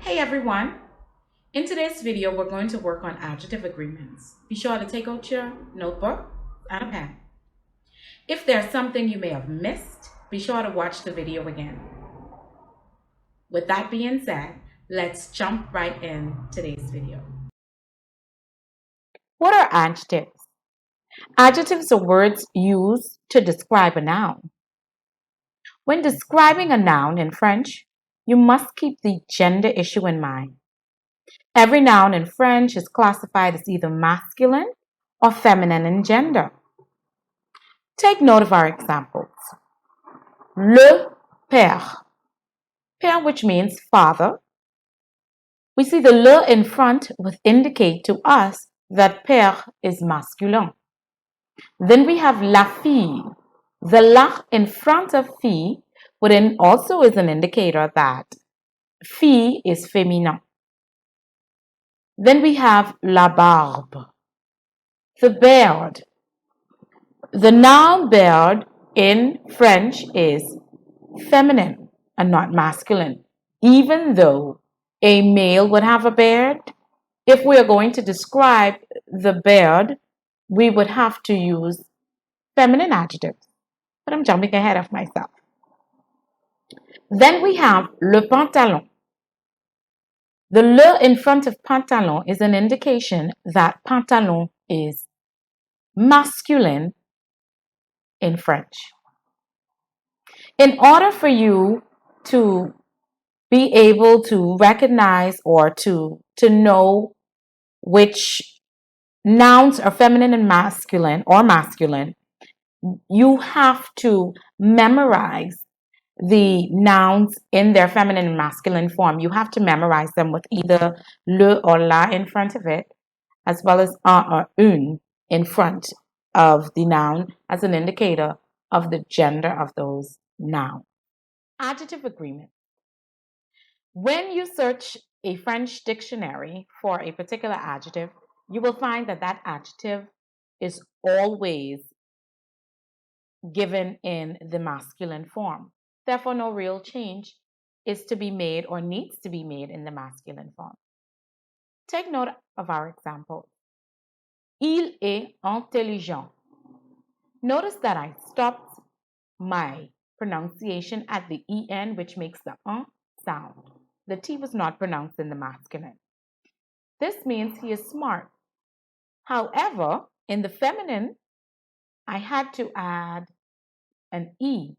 Hey everyone! In today's video, we're going to work on adjective agreements. Be sure to take out your notebook and a pen. If there's something you may have missed, be sure to watch the video again. With that being said, let's jump right in today's video. What are adjectives? Adjectives are words used to describe a noun. When describing a noun in French, you must keep the gender issue in mind. Every noun in French is classified as either masculine or feminine in gender. Take note of our examples. Le père. Père, which means father. We see the le in front would indicate to us that père is masculine. Then we have la fille. The la in front of fille also is an indicator that fille is féminin. Then we have la barbe. The beard. The noun beard in French is feminine and not masculine, even though a male would have a beard. If we are going to describe the beard, we would have to use feminine adjectives. But I'm jumping ahead of myself. Then we have le pantalon. The le in front of pantalon is an indication that pantalon is masculine in French. In order for you to be able to recognize or to know which nouns are feminine and masculine or masculine, you have to memorize the nouns in their feminine and masculine form. You have to memorize them with either le or la in front of it, as well as un or une in front of the noun as an indicator of the gender of those nouns. Adjective agreement. When you search a French dictionary for a particular adjective, you will find that that adjective is always given in the masculine form. Therefore, no real change is to be made or needs to be made in the masculine form. Take note of our example. Il est intelligent. Notice that I stopped my pronunciation at the en, which makes the sound. The T was not pronounced in the masculine. This means he is smart. However, in the feminine, I had to add an E,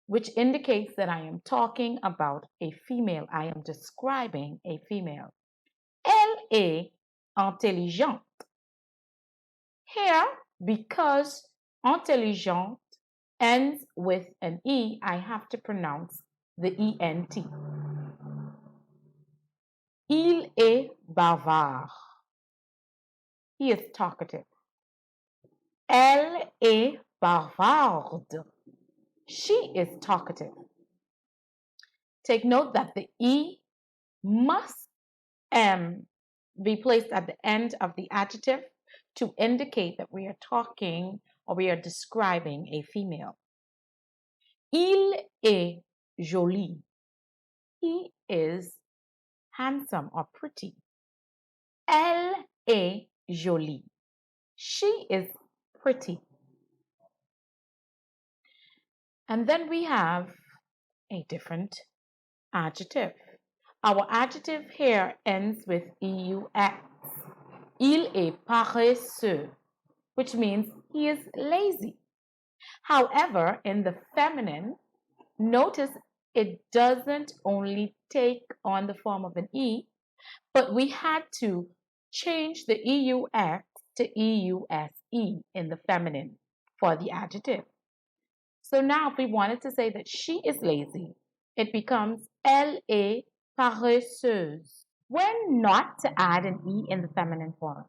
which indicates that I am talking about a female. I am describing a female. Elle est intelligente. Here, because intelligente ends with an E, I have to pronounce the ENT. Il est bavard. He is talkative. Elle est bavarde. She is talkative. Take note that the E must be placed at the end of the adjective to indicate that we are talking or we are describing a female. Il est joli. He is handsome or pretty. Elle est jolie. She is pretty. And then we have a different adjective. Our adjective here ends with EUX. Il est paresseux, which means he is lazy. However, in the feminine, notice it doesn't only take on the form of an E, but we had to change the EUX to EUSE in the feminine for the adjective. So now if we wanted to say that she is lazy, it becomes elle est paresseuse. When not to add an E in the feminine form?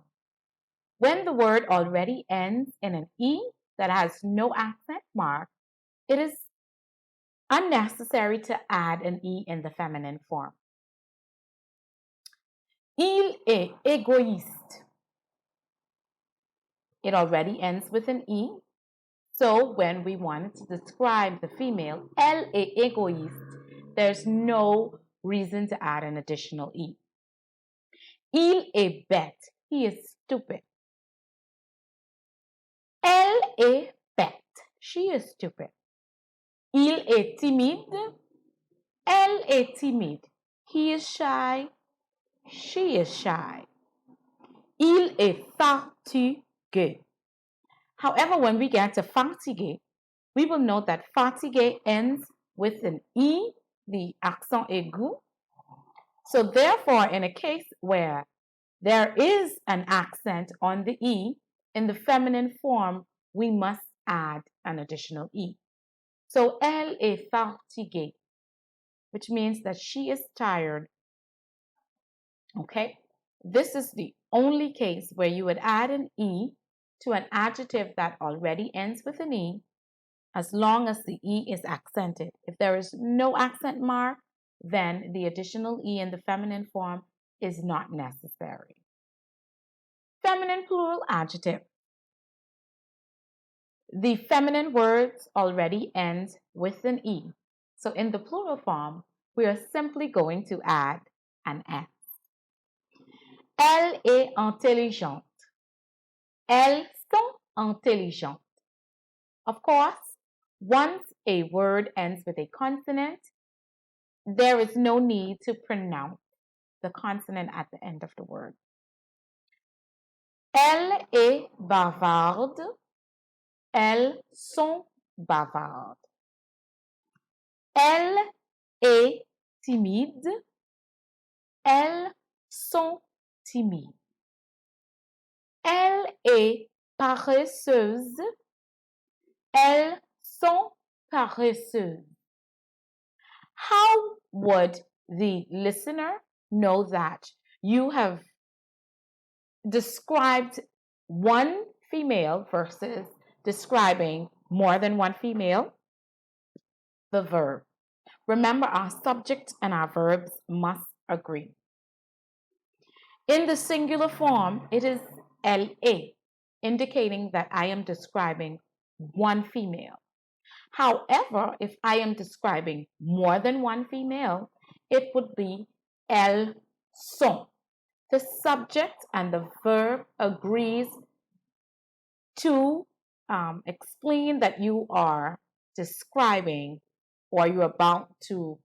When the word already ends in an E that has no accent mark, it is unnecessary to add an E in the feminine form. Il est égoïste. It already ends with an E. So when we wanted to describe the female, elle est égoïste, there's no reason to add an additional E. Il est bête. He is stupid. Elle est bête. She is stupid. Il est timide. Elle est timide. He is shy. She is shy. Il est fatigué. However, when we get to fatigué, we will note that fatigué ends with an E, the accent aigu. So therefore, in a case where there is an accent on the E, in the feminine form, we must add an additional E. So, elle est fatiguée, which means that she is tired. Okay? This is the only case where you would add an E to an adjective that already ends with an E, as long as the E is accented. If there is no accent mark, then the additional E in the feminine form is not necessary. Feminine plural adjective. The feminine words already end with an E. So in the plural form, we are simply going to add an S. Elle est intelligente. Elles sont intelligentes. Of course, once a word ends with a consonant, there is no need to pronounce the consonant at the end of the word. Elle est bavarde. Elles sont bavardes. Elle est timide. Elles sont timides. Elle est paresseuse. Elles sont paresseuses. How would the listener know that you have described one female versus describing more than one female? The verb. Remember, our subject and our verbs must agree. In the singular form, it is elle est, indicating that I am describing one female. However, if I am describing more than one female, it would be elles sont. The subject and the verb agrees to explain that you are describing or you're about to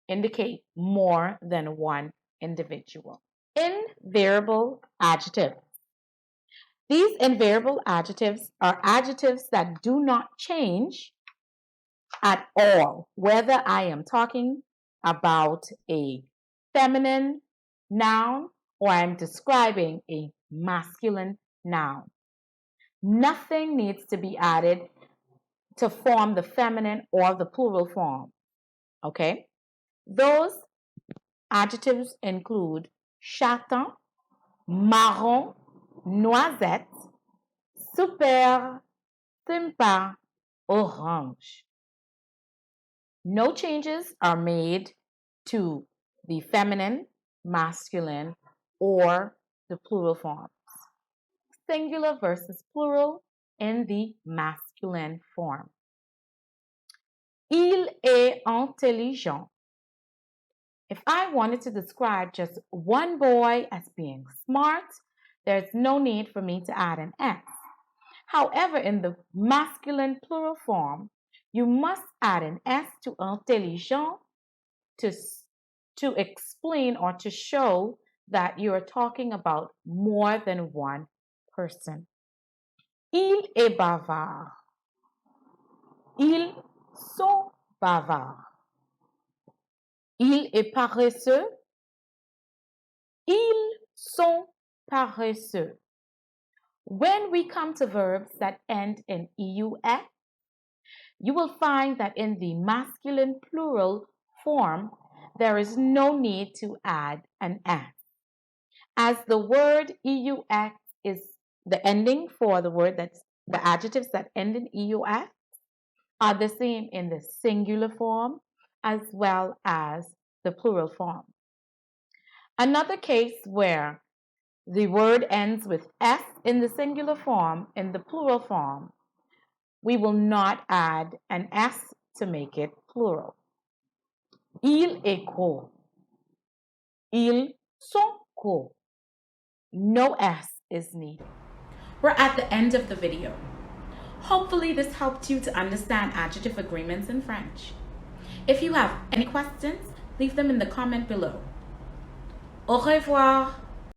indicate more than one individual. Invariable adjectives. These invariable adjectives are adjectives that do not change at all, whether I am talking about a feminine noun or I'm describing a masculine noun. Nothing needs to be added to form the feminine or the plural form. Okay? Those adjectives include chaton, marron, noisette, super, sympa, orange. No changes are made to the feminine, masculine, or the plural forms. Singular versus plural in the masculine form. Il est intelligent. If I wanted to describe just one boy as being smart, there's no need for me to add an S. However, in the masculine plural form, you must add an S to intelligent to explain or to show that you are talking about more than one person. Il est bavard. Ils sont bavards. Il est paresseux. Ils sont paresseux. When we come to verbs that end in EUX, you will find that in the masculine plural form, there is no need to add an S. As the word EUX is the ending for the adjectives that end in EUX are the same in the singular form as well as the plural form. Another case where the word ends with S in the singular form, in the plural form, we will not add an S to make it plural. Il est gros. Ils sont cool. No S is needed. We're at the end of the video. Hopefully this helped you to understand adjective agreements in French. If you have any questions, leave them in the comment below. Au revoir.